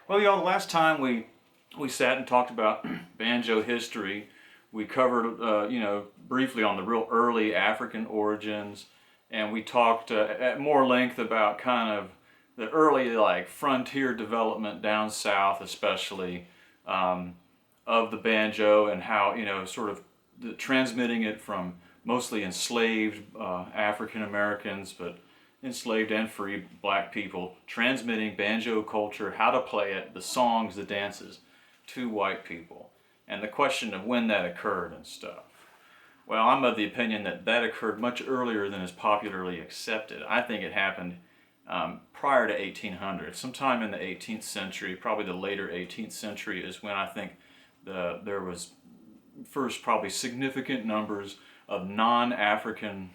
Well, the last time we sat and talked about banjo history, we covered, briefly on the real early African origins, and we talked at more length about kind of the early like frontier development down south, especially of the banjo, and how sort of transmitting it from mostly enslaved African Americans, but enslaved and free black people, transmitting banjo culture, how to play it, the songs, the dances, to white people, and the question of when that occurred and stuff. Well, I'm of the opinion that that occurred much earlier than is popularly accepted. I think it happened prior to 1800. Sometime in the 18th century, probably the later 18th century, is when I think there was first probably significant numbers of non-African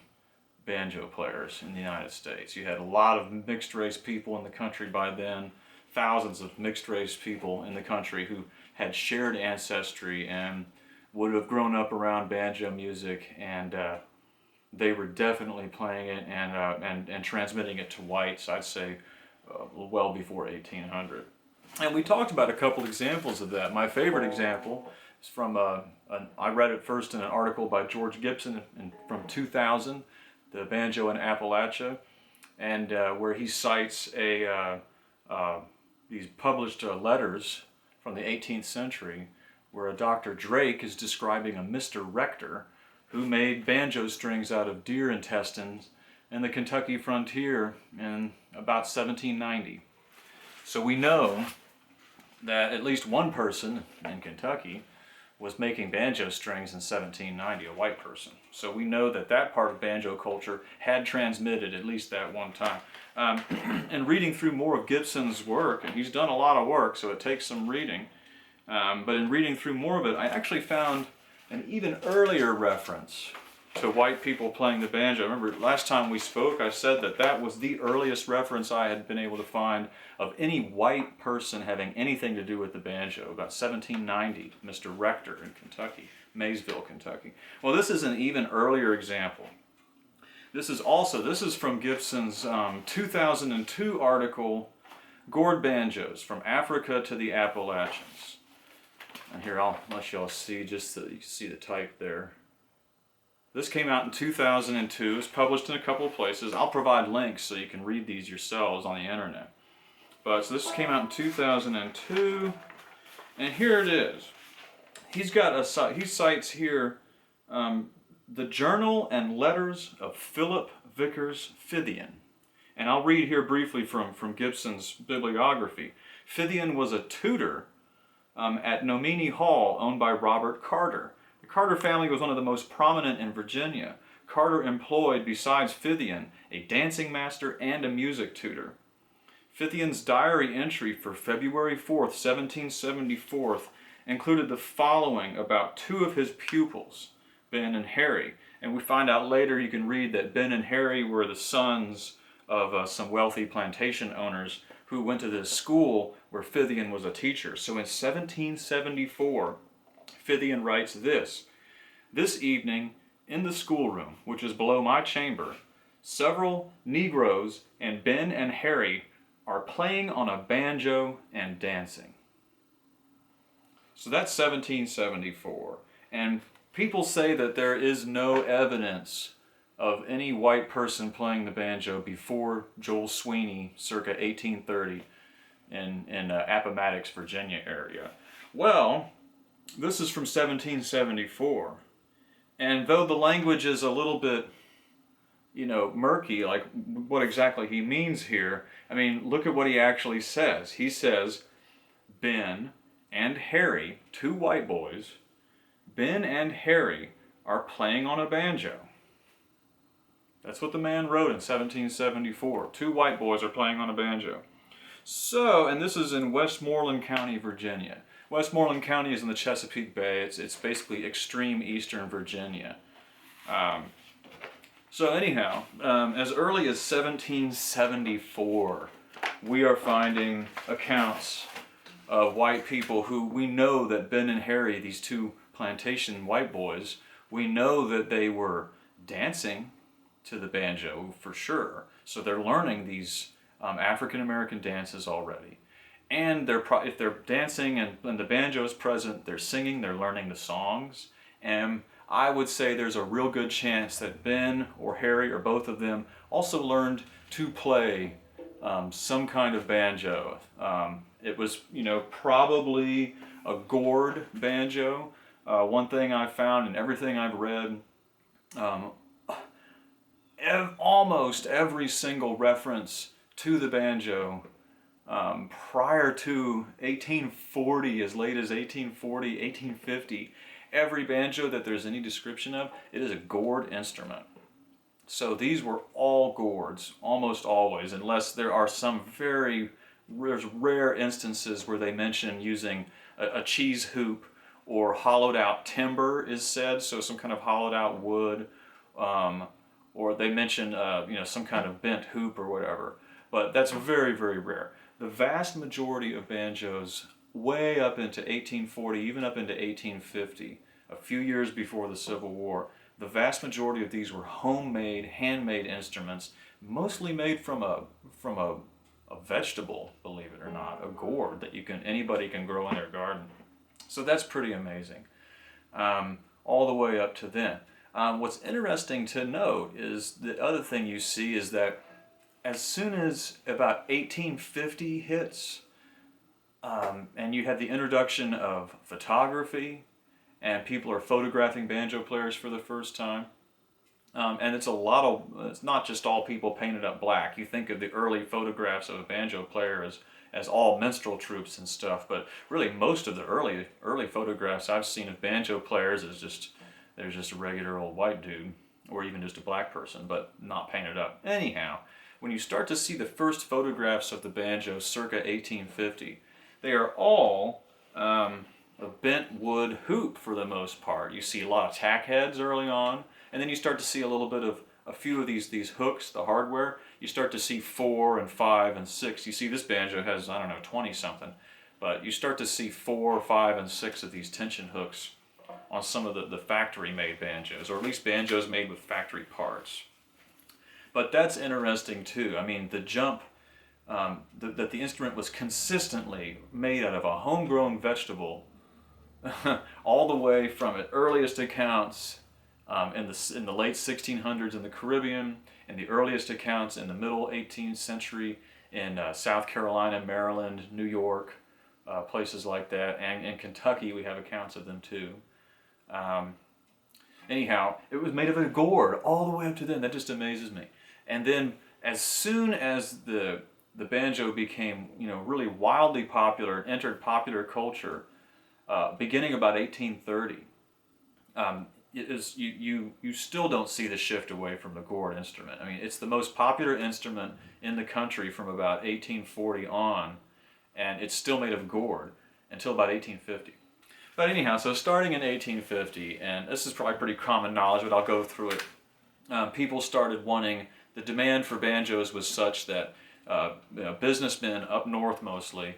banjo players in the United States. You had a lot of mixed race people in the country by then, thousands of mixed race people in the country who had shared ancestry and would have grown up around banjo music, and they were definitely playing it and transmitting it to whites, I'd say, well before 1800. And we talked about a couple examples of that. My favorite example is from, I read it first in an article by George Gibson from 2000, The Banjo in Appalachia, and where he cites these published letters from the 18th century, where a Dr. Drake is describing a Mr. Rector who made banjo strings out of deer intestines in the Kentucky frontier in about 1790. So we know that at least one person in Kentucky was making banjo strings in 1790, a white person. So we know that that part of banjo culture had transmitted at least that one time. And reading through more of Gibson's work, and he's done a lot of work, so it takes some reading, but in reading through more of it, I actually found an even earlier reference to white people playing the banjo. I remember last time we spoke, I said that that was the earliest reference I had been able to find of any white person having anything to do with the banjo, about 1790, Mr. Rector in Kentucky, Maysville, Kentucky. Well, this is an even earlier example. This is from Gibson's 2002 article, Gourd Banjos, From Africa to the Appalachians. And here, I'll let y'all see, just so you can see the type there. This came out in 2002. It's published in a couple of places. I'll provide links so you can read these yourselves on the internet. But so this came out in 2002, and here it is. He cites here the Journal and Letters of Philip Vickers Phibian. And I'll read here briefly from Gibson's bibliography. Phibian was a tutor at Nomini Hall, owned by Robert Carter. The Carter family was one of the most prominent in Virginia. Carter employed, besides Phibian, a dancing master and a music tutor. Phibian's diary entry for February 4th, 1774 included the following about two of his pupils, Ben and Harry. And we find out later, you can read that Ben and Harry were the sons of some wealthy plantation owners who went to this school where Phibian was a teacher. So in 1774, Phibian writes this: "This evening, in the schoolroom, which is below my chamber, several Negroes and Ben and Harry are playing on a banjo and dancing." So that's 1774. And people say that there is no evidence of any white person playing the banjo before Joel Sweeney, circa 1830, in Appomattox, Virginia area. Well, this is from 1774. And though the language is a little bit, murky, like what exactly he means here, I mean, look at what he actually says. He says, Ben and Harry, two white boys, Ben and Harry are playing on a banjo. That's what the man wrote in 1774. Two white boys are playing on a banjo. So, and this is in Westmoreland County, Virginia. Westmoreland County is in the Chesapeake Bay. It's basically extreme eastern Virginia. So anyhow, as early as 1774, we are finding accounts of white people who we know that Ben and Harry, these two plantation white boys, we know that they were dancing to the banjo for sure. So they're learning these African American dances already. and if they're dancing and the banjo is present, they're singing, they're learning the songs. And I would say there's a real good chance that Ben or Harry or both of them also learned to play some kind of banjo. It was, probably a gourd banjo. One thing I've found in everything I've read, almost every single reference to the banjo prior to 1840, as late as 1840, 1850, every banjo that there's any description of, it is a gourd instrument. So these were all gourds, almost always, unless there are some very rare instances where they mention using a cheese hoop or hollowed out timber is said, so some kind of hollowed out wood, or they mention some kind of bent hoop or whatever. But that's very, very rare. The vast majority of banjos, way up into 1840, even up into 1850, a few years before the Civil War, the vast majority of these were homemade, handmade instruments, mostly made from a vegetable, believe it or not, a gourd that anybody can grow in their garden. So that's pretty amazing, all the way up to then. What's interesting to note is the other thing you see is that as soon as about 1850 hits, and you had the introduction of photography, and people are photographing banjo players for the first time, and it's not just all people painted up black. You think of the early photographs of a banjo player as all minstrel troops and stuff, but really most of the early photographs I've seen of banjo players there's just a regular old white dude, or even just a black person, but not painted up. Anyhow, when you start to see the first photographs of the banjo circa 1850, they are all a bent wood hoop for the most part. You see a lot of tack heads early on, and then you start to see a few of these hooks, the hardware. You start to see 4 and 5 and 6. You see this banjo has, 20 something, but you start to see 4, 5, and 6 of these tension hooks on some of the factory-made banjos, or at least banjos made with factory parts. But that's interesting too. I mean, the jump that the instrument was consistently made out of a homegrown vegetable, all the way from its earliest accounts in the late 1600s in the Caribbean, and the earliest accounts in the middle 18th century in South Carolina, Maryland, New York, places like that, and in Kentucky we have accounts of them too. Anyhow, it was made of a gourd all the way up to then. That just amazes me. And then as soon as the banjo became, really wildly popular, entered popular culture, beginning about 1830, you still don't see the shift away from the gourd instrument. I mean, it's the most popular instrument in the country from about 1840 on, and it's still made of gourd until about 1850. But anyhow, so starting in 1850, and this is probably pretty common knowledge, but I'll go through it. People started wanting, the demand for banjos was such that businessmen up north mostly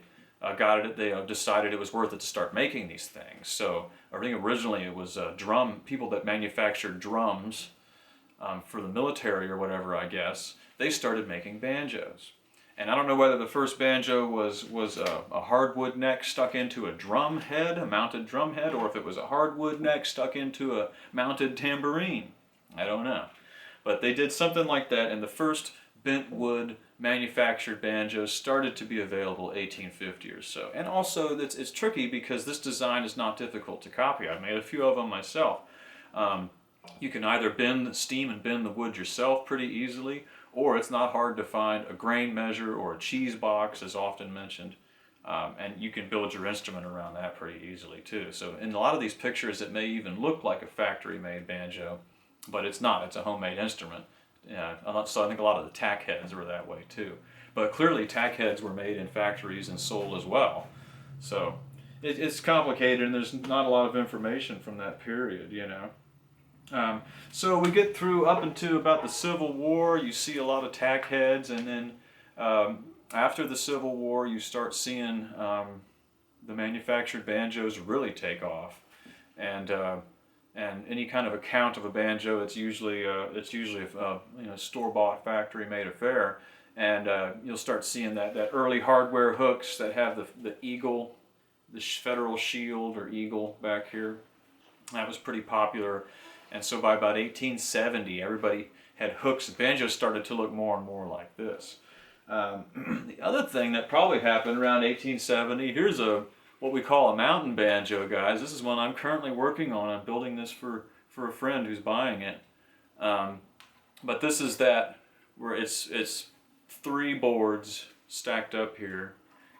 got it. They decided it was worth it to start making these things. So I think originally it was people that manufactured drums for the military or whatever, I guess. They started making banjos. And I don't know whether the first banjo was a hardwood neck stuck into a drum head, a mounted drum head, or if it was a hardwood neck stuck into a mounted tambourine. I don't know. But they did something like that, and the first bent wood manufactured banjos started to be available 1850 or so. And also, it's tricky because this design is not difficult to copy. I've made a few of them myself. You can either steam and bend the wood yourself pretty easily, or it's not hard to find a grain measure or a cheese box, as often mentioned, and you can build your instrument around that pretty easily too. So in a lot of these pictures, it may even look like a factory-made banjo, but it's not. It's a homemade instrument. So I think a lot of the tack heads were that way too. But clearly, tack heads were made in factories and sold as well. So it's complicated, and there's not a lot of information from that period, So we get through up into about the Civil War. You see a lot of tack heads, and then after the Civil War, you start seeing the manufactured banjos really take off, and any kind of account of a banjo, it's usually a store-bought, factory-made affair. And you'll start seeing that early hardware hooks that have the eagle, the federal shield or eagle back here. That was pretty popular. And so by about 1870, everybody had hooks. Banjos started to look more and more like this. The other thing that probably happened around 1870, here's what we call a mountain banjo, guys. This is one I'm currently working on. I'm building this for a friend who's buying it. But this is that where it's 3 boards stacked up here,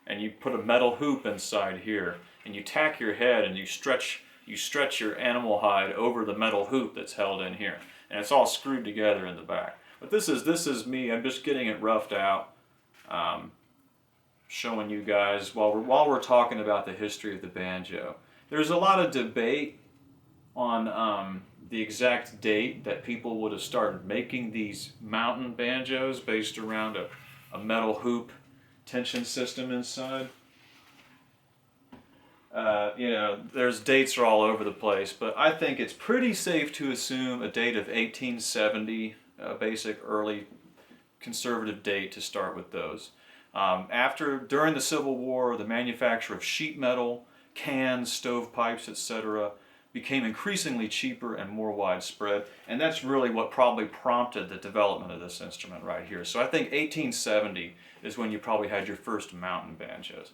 and you put a metal hoop inside here, and you tack your head and you stretch your animal hide over the metal hoop that's held in here, and it's all screwed together in the back. But this is me. I'm just getting it roughed out, showing you guys while we're talking about the history of the banjo. There's a lot of debate on the exact date that people would have started making these mountain banjos based around a metal hoop tension system inside. There's dates are all over the place, but I think it's pretty safe to assume a date of 1870, a basic early conservative date to start with those. During the Civil War, the manufacture of sheet metal, cans, stovepipes, etc. became increasingly cheaper and more widespread, and that's really what probably prompted the development of this instrument right here. So I think 1870 is when you probably had your first mountain banjos.